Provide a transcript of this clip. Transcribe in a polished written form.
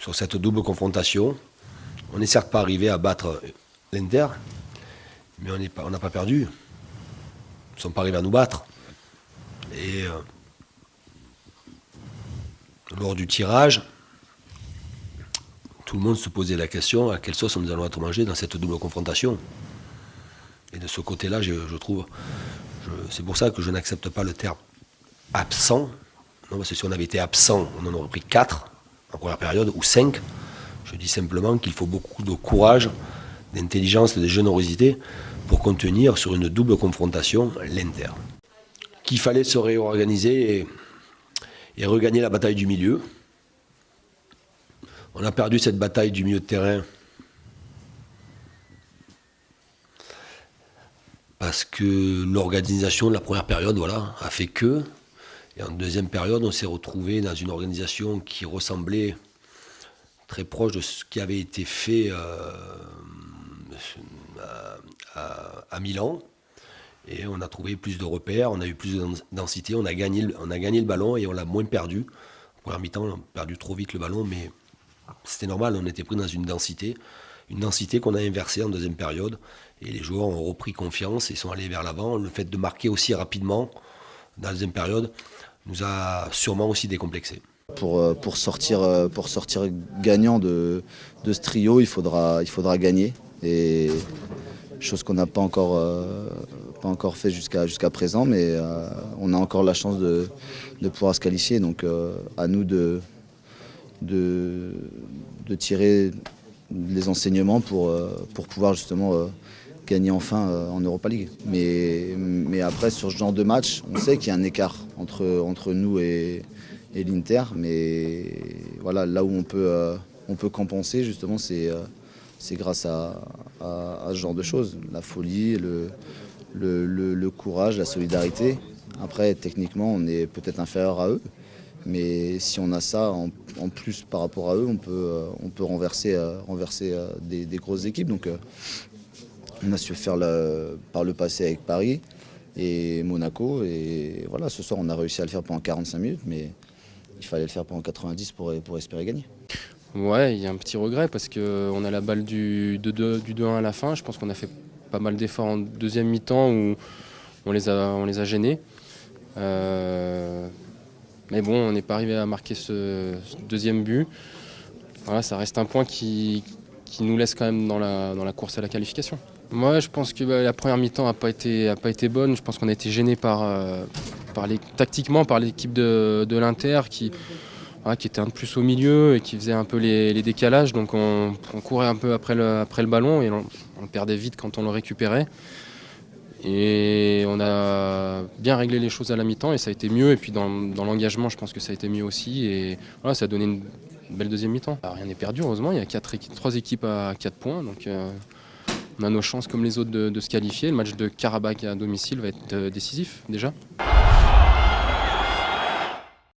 sur cette double confrontation. On n'est certes pas arrivé à battre l'Inter, mais on n'a pas perdu. Ils ne sont pas arrivés à nous battre. Et lors du tirage, tout le monde se posait la question à quelle sauce nous allons être mangés dans cette double confrontation. Et de ce côté-là, je trouve, c'est pour ça que je n'accepte pas le terme absent. Non, parce que si on avait été absent, on en aurait pris 4 en première période, ou 5. Je dis simplement qu'il faut beaucoup de courage, d'intelligence et de générosité pour contenir sur une double confrontation l'Inter. Qu'il fallait se réorganiser et regagner la bataille du milieu. On a perdu cette bataille du milieu de terrain parce que l'organisation de la première période a fait que. Et en deuxième période, on s'est retrouvé dans une organisation qui ressemblait très proche de ce qui avait été fait à Milan. Et on a trouvé plus de repères, on a eu plus de densité, on a gagné le ballon et on l'a moins perdu. En première mi-temps, on a perdu trop vite le ballon, mais c'était normal, on était pris dans une densité qu'on a inversée en deuxième période. Et les joueurs ont repris confiance et sont allés vers l'avant. Le fait de marquer aussi rapidement dans la deuxième période nous a sûrement aussi décomplexés. Pour sortir gagnant de ce trio, il faudra gagner. Et chose qu'on n'a pas encore fait jusqu'à présent, mais on a encore la chance de pouvoir se qualifier. Donc à nous de tirer les enseignements pour pouvoir justement gagner enfin en Europa League. Mais après, sur ce genre de match, on sait qu'il y a un écart entre nous et l'Inter, mais voilà, là où on peut compenser justement, c'est grâce à ce genre de choses, la folie, le courage, la solidarité. Après, techniquement, on est peut-être inférieur à eux, mais si on a ça en plus par rapport à eux, on peut renverser des grosses équipes. Donc, on a su faire par le passé avec Paris et Monaco, et voilà, ce soir, on a réussi à le faire pendant 45 minutes, mais il fallait le faire pendant 90 pour espérer gagner. Ouais, il y a un petit regret parce qu'on a la balle du 2-1 à la fin. Je pense qu'on a fait pas mal d'efforts en deuxième mi-temps où on les a gênés. Mais bon, on n'est pas arrivé à marquer ce deuxième but. Voilà, ça reste un point qui nous laisse quand même dans la course à la qualification. Moi, je pense que la première mi-temps n'a pas été bonne. Je pense qu'on a été gêné tactiquement par l'équipe de l'Inter qui était un peu plus au milieu et qui faisait un peu les décalages. Donc on courait un peu après le ballon et on perdait vite quand on le récupérait. Et on a bien réglé les choses à la mi-temps et ça a été mieux. Et puis dans l'engagement, je pense que ça a été mieux aussi. Et voilà, ça a donné une belle deuxième mi-temps. Rien n'est perdu, heureusement. Il y a 3 équipes à 4 points. Donc on a nos chances comme les autres de se qualifier. Le match de Karabakh à domicile va être décisif déjà.